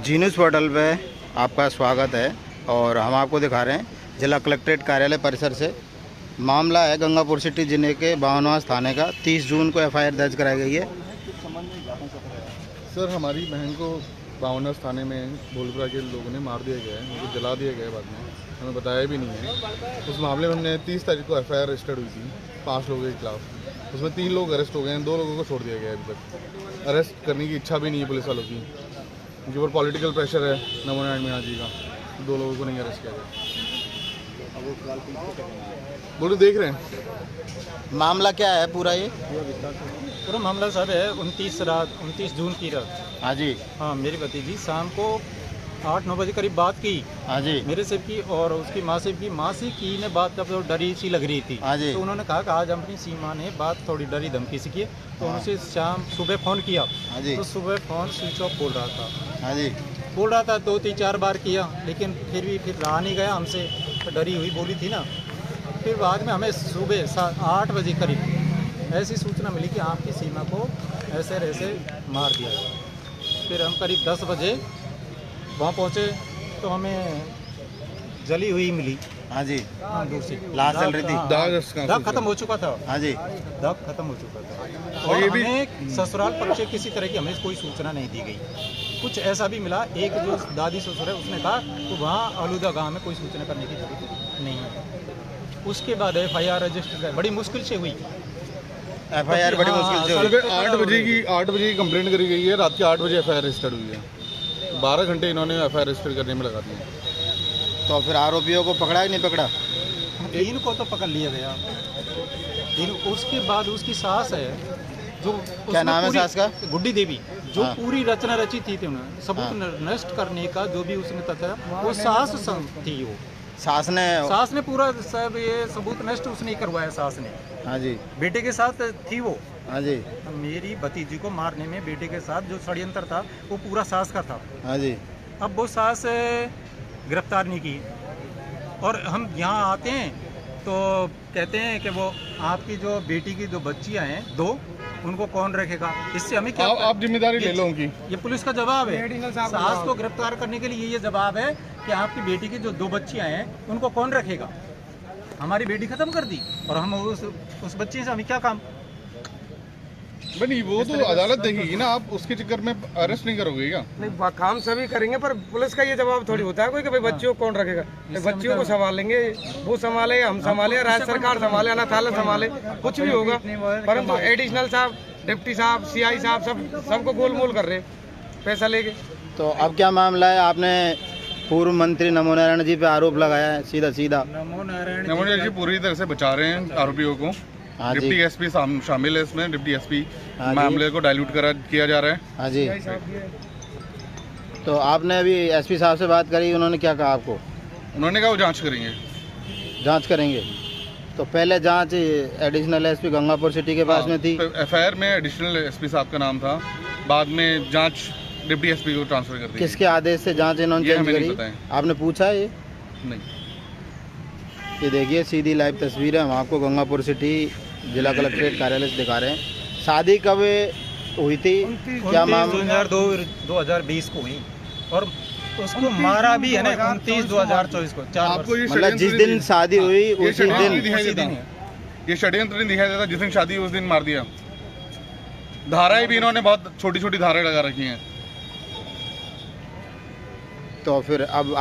जी news portal पे आपका स्वागत है और हम आपको दिखा रहे हैं जिला कलेक्ट्रेट कार्यालय परिसर से। मामला है गंगापुर सिटी जिले के बावनवास थाने का। 30 जून को एफआईआर दर्ज कराई गई है। सर, हमारी बहन को बावनवास थाने में भोलपुरा के लोगों ने मार दिया गया है, उनको जला दिया गया है। बाद में हमें बताया भी नहीं है। उस मामले में हमने 30 तारीख को एफआईआर रजिस्टर्ड हुई थी 5 लोगों के खिलाफ। उसमें 3 लोग अरेस्ट हो गए हैं, 2 लोगों को छोड़ दिया गया है। अभी तक अरेस्ट करने की इच्छा भी नहीं है पुलिस वालों की। उनके ऊपर पॉलिटिकल प्रेशर है नमो नारायण मीणा जी का। 2 लोगों को नहीं अरेस्ट किया गया। बोलो, देख रहे हैं मामला क्या है पूरा? ये पूरा मामला साहब है 29 जून की रात। हाँ जी। हाँ, मेरी भतीजी शाम को 8-9 बजे करीब बात की हाँ जी। मेरे से की और उसकी माँ से की। माँ से की ने बात तब तो डरी सी लग रही थी। हाँ जी। तो उन्होंने कहा कि आज अपनी सीमा ने बात थोड़ी डरी धमकी से की। तो उनसे सुबह फ़ोन किया। हाँ जी। तो सुबह फ़ोन स्विच ऑफ बोल रहा था। हाँ जी। बोल रहा था 2-3-4 बार किया, लेकिन फिर रहा नहीं गया हमसे। तो डरी हुई बोली थी ना। फिर बाद में हमें सुबह 8 बजे करीब ऐसी सूचना मिली कि आपकी सीमा को ऐसे ऐसे मार दिया। फिर हम करीब 10 बजे वहाँ पहुँचे तो हमें जली हुई मिली। हाँ जी। हाँ, दूसरी लाश जल रही थी। दाग खत्म हो चुका था। हाँ जी। दाग खत्म हो चुका था। और और ये भी हमें ससुराल पक्ष से किसी तरह की हमें कोई सूचना नहीं दी गई। कुछ ऐसा भी मिला, एक जो दादी ससुर है उसने कहा तो वहाँ आलूदा गांव में कोई सूचना करने की जरूरत नहीं है। उसके बाद एफआईआर रजिस्टर बड़ी मुश्किल से हुई। एफआईआर बड़ी मुश्किल से हुई। सुबह 8 बजे की कंप्लेंट करी गई है। रात के 8 बजे एफआईआर रजिस्टर्ड हुई है। 12 घंटे इन्होंने एफआईआर रजिस्टर करने में लगा दिए। तो फिर आरोपियों को पकड़ा कि नहीं पकड़ा? इनको तो पकड़ लिया गया। उसके बाद उसकी सास है जो क्या नाम है सास का? गुड्डी देवी, जो हाँ। पूरी रचना रची थी उन्होंने सबूत नष्ट करने का जो भी उसने तथा वो सास थी। वो सास ने पूरा सब ये सबूत नष्ट उसने करवाया। सास ने हाँ जी। बेटे के साथ थी वो। हाँ जी। मेरी भतीजी को मारने में बेटे के साथ जो षड्यंत्र था वो पूरा सास का था। हाँ जी। अब वो सास गिरफ्तार नहीं की और हम यहाँ आते हैं तो कहते हैं कि वो आपकी जो बेटी की 2 बच्चियाँ हैं 2, उनको कौन रखेगा? इससे हमें क्या आप जिम्मेदारी ले लो उनकी। ये पुलिस का जवाब है। सास को गिरफ्तार करने के लिए ये जवाब है कि आपकी बेटी की जो 2 बच्चियाँ हैं उनको कौन रखेगा? हमारी बेटी खत्म कर दी और हम उस बच्चे से हमें क्या काम? बनी वो तो अदालत देखेगी ना। आप उसके चक्कर में अरेस्ट नहीं करोगे क्या? नहीं, काम सभी करेंगे पर पुलिस का ये जवाब थोड़ी होता है कोई कि भाई बच्चियों को कौन रखेगा। बच्चियों को संभालेंगे, वो संभाले, हम संभाले, राज्य सरकार संभाले, अनाथालय संभाले, कुछ भी होगा। परंतु एडिशनल साहब, डिप्टी साहब, सीआई साहब सबको गोलमोल कर रहे पैसा लेके। तो अब क्या मामला है? आपने पूर्व मंत्री नमो नारायण जी पे आरोप लगाया है सीधा। नमो नारायण नमो नारायण जी पूरी तरह से बचा रहे हैं आरोपियों को। हाँ जी। डिप्टी एसपी शामिल है इसमें। डिप्टी एसपी हाँ जी। मामले को डाइल्यूट किया जा रहा है। हाँ जी। तो आपने अभी एसपी साहब से बात करी, उन्होंने क्या कहा आपको? उन्होंने कहा वो जांच करेंगे। जांच करेंगे। तो पहले जांच एडिशनल एसपी गंगापुर सिटी के पास में थी। एफआईआर में एडिशनल एसपी साहब का नाम था, बाद में जांच डिप्टी एसपी को ट्रांसफर कर दी। किसके आदेश से जांच इन्होंने ये चेंज हमें नहीं करी? पता है। आपने पूछा है? ये नहीं। ये देखिए सीधी लाइव तस्वीर है। हम आपको गंगापुर सिटी जिला कलेक्ट्रेट कार्यालय से दिखा रहे हैं। शादी कब हुई थी? क्या मामला? 2020 को हुई और उसको मारा भी है ना 29 2024 को। 4 आपको ये मतलब जिस दिन शादी हुई उसी दिन ये षड्यंत्र नहीं दिखाई देता। जिस दिन शादी उस दिन मार दिया। धाराएं भी इन्होंने बहुत छोटी छोटी धाराएं लगा रखी हैं। तो फिर अब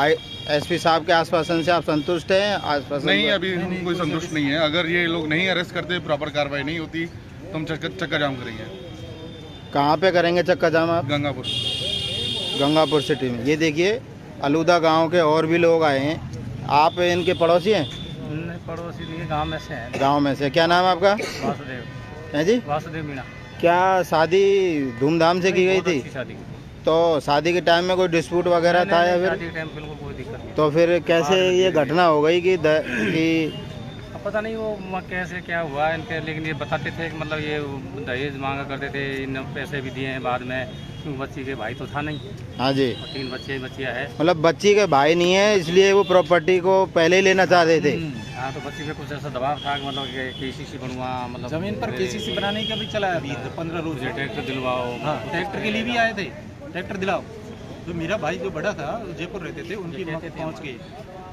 एसपी साहब के आश्वासन से आप संतुष्ट हैं? आश्वासन नहीं, अभी हम कोई संतुष्ट नहीं है। अगर ये लोग नहीं अरेस्ट करते, प्रॉपर कार्रवाई नहीं होती तो हम चक्का जाम करेंगे। कहाँ पे करेंगे चक्का जाम आप? गंगापुर सिटी में। ये देखिए आलूदा गांव के और भी लोग आए हैं। आप इनके पड़ोसी हैं? पड़ोसी नहीं, गांव में से हैं। गांव में से। क्या नाम है आपका? वासुदेव। है जी? वासुदेव मीणा। क्या शादी धूमधाम से की गई थी? शादी तो शादी के टाइम में कोई डिस्प्यूट वगैरह था या फिर? टाइम बिल्कुल कोई दिक्कत नहीं। तो फिर कैसे ये घटना हो गई कि पता नहीं वो कैसे क्या हुआ इनके, लेकिन ये बताते थे कि मतलब ये दहेज मांगा करते थे, इन पैसे भी दिए हैं बाद में, क्योंकि बच्ची के भाई तो था नहीं, हाँ जी, और 3 बच्चियाँ है। मतलब बच्ची के भाई नहीं है इसलिए वो प्रॉपर्टी को पहले ही लेना चाहते थे। हाँ, तो बच्ची पे कुछ ऐसा दबाव था कि मतलब केसीसी बनवा, मतलब जमीन पर केसीसी बनाने के अभी चला है, अभी 15 रोज है। ट्रैक्टर दिलवाओ। हाँ, ट्रैक्टर के लिए भी आए थे, ट्रैक्टर दिलाओ। जो मेरा भाई जो बड़ा था, जयपुर रहते थे, उनकी पहुँच गई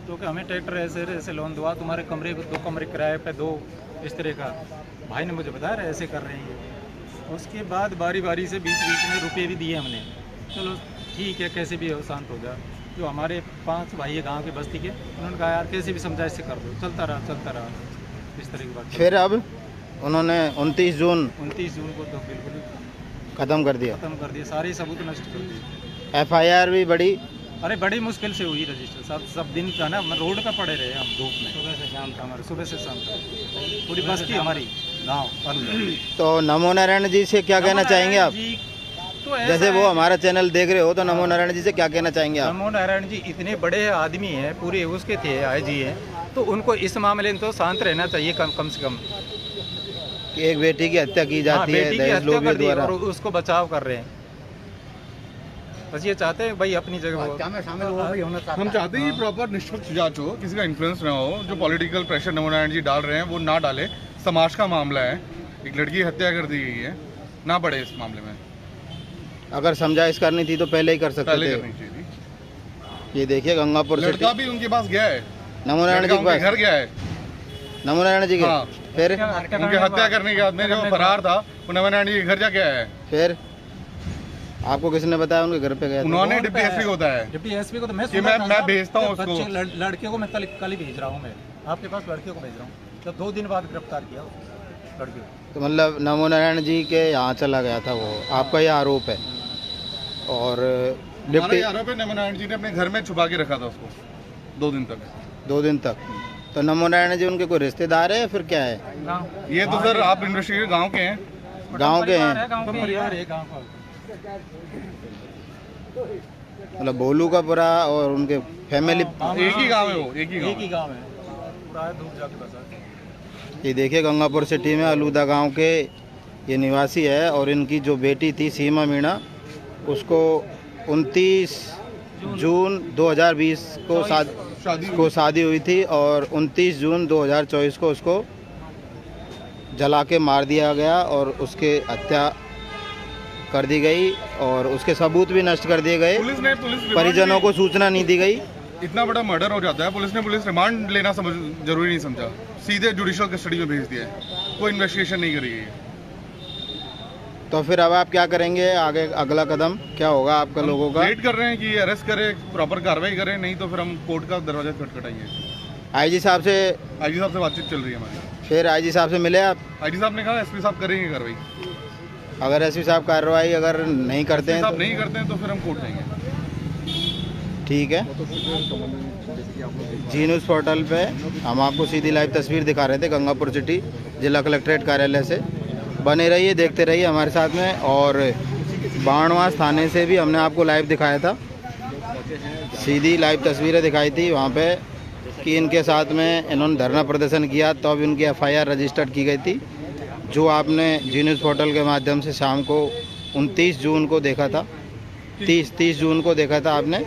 तो कि हमें ट्रैक्टर ऐसे ऐसे लोन दवा, तुम्हारे कमरे 2 कमरे किराए पे 2, इस तरह का भाई ने मुझे बताया ऐसे कर रहे हैं। उसके बाद बारी बारी से बीच बीच में रुपए भी दिए हमने, चलो ठीक है कैसे भी हो शांत हो जाए। जो हमारे 5 भाई है गांव के बस्ती के, उन्होंने कहा यार कैसे भी समझा इससे कर दो, चलता रहा इस तरह की बात। फिर अब उन्होंने 29 जून को तो बिल्कुल ख़त्म कर दिया, सारे सबूत नष्ट कर दिए। FIR भी बड़ी, अरे बड़ी मुश्किल से हुई रजिस्टर, सब दिन का ना रोड पे पड़े रहे हम धूप में, सुबह से शाम तक, सुबह से शाम तक पूरी बस्ती हमारी गाँव। तो नमो नारायण जी से क्या कहना चाहेंगे आप? तो जैसे वो हमारा चैनल देख रहे हो तो नमो नारायण जी से क्या कहना चाहेंगे आप? नमो नारायण जी इतने बड़े आदमी हैं, पूरे उसके थे IG हैं, तो उनको इस मामले में तो शांत रहना चाहिए कम से कम। कि एक बेटी की हत्या की जाती है बेटी की दहेज हत्या लोभी कर दी द्वारा, और उसको बचाव कर रहे हैं। बस ये चाहते हैं भाई अपनी जगह हम चाहते हैं ये प्रॉपर निष्पक्ष जांच हो, किसी का इन्फ्लुएंस ना हो, जो पॉलिटिकल प्रेशर नमो नारायण जी डाल रहे हैं वो ना डाले। समाज का मामला है, एक लड़की की हत्या कर दी गई है, ना बढ़े इस मामले में। अगर समझाइश करनी थी तो पहले ही कर सकते पहले थे। करनी चाहिए थी। ये देखिए गंगापुर से लड़का भी उनके पास गया है, नमो नारायण जी के पास, घर गया है। नमो नारायण जी के हाँ। फिर उनकी हत्या करने के बाद में जो फरार था वो नमो नारायण जी के घर जाके आया है। फिर आपको किसने बताया उनके घर पे गए थे? उन्होंने डिप्टी एसपी को बताया है डिप्टी एसपी को तो मैं कि मैं भेजता हूँ उसको। लड़के को मैं कल ही भेज रहा हूँ, मैं आपके पास लड़के को भेज रहा हूँ। जब 2 दिन बाद गिरफ्तार किया लड़के को। तो मतलब नमो नारायण जी के यहाँ चला गया था वो, आपका ये आरोप है? और डिप्टी आरोप है नमो नारायण जी ने अपने घर में छुपा के रखा था उसको 2 दिन तक। 2 दिन तक। तो नमो नारायण जी उनके कोई रिश्तेदार है या फिर क्या है? ये तो सर आप इन्वेस्टिगेट गाँव के हैं, गांव के हैं, परिवार है गाँव का। मतलब भोलू का पूरा और उनके फैमिली एक ही गांव है, वो एक ही गाँव है, पूरा दूर जाके बसा। ये देखिए गंगापुर सिटी में अलूदा गांव के ये निवासी है और इनकी जो बेटी थी सीमा मीणा, उसको 29 जून 2020 को शादी हुई थी और 29 जून 2024 को उसको जला के मार दिया गया और उसके हत्या कर दी गई और उसके सबूत भी नष्ट कर दिए गए। पुलिस परिजनों को सूचना नहीं दी गई। इतना बड़ा मर्डर हो जाता है, पुलिस रिमांड लेना जरूरी नहीं समझा, सीधे जुडिशियल कस्टडी में भेज दिया है, कोई इन्वेस्टिगेशन नहीं करी गई। तो फिर अब आप क्या करेंगे आगे? अगला कदम क्या होगा आपका लोगों का? वेट कर रहे हैं कि अरेस्ट करे, प्रॉपर कार्रवाई करें, नहीं तो फिर हम कोर्ट का दरवाजा खटखटाएंगे। IG साहब से बातचीत चल रही है हमारी। फिर IG साहब से मिले आप? IG साहब ने कहा SP साहब करेंगे कार्रवाई। अगर SP साहब कार्रवाई अगर नहीं करते हैं नहीं करते हैं तो फिर हम कोर्ट जाएंगे। ठीक है। जी न्यूज़ पोर्टल पे हम आपको सीधी लाइव तस्वीर दिखा रहे थे गंगापुर सिटी जिला कलेक्ट्रेट कार्यालय से। बने रहिए, देखते रहिए हमारे साथ में। और बाणवास थाने से भी हमने आपको लाइव दिखाया था, सीधी लाइव तस्वीरें दिखाई थी वहाँ पे कि इनके साथ में इन्होंने धरना प्रदर्शन किया, तो अब इनकी FIR रजिस्टर्ड की गई थी, जो आपने जी न्यूज़ पोर्टल के माध्यम से शाम को 29 जून को देखा था, 30 जून को देखा था आपने।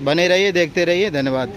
बने रहिए, देखते रहिए, धन्यवाद।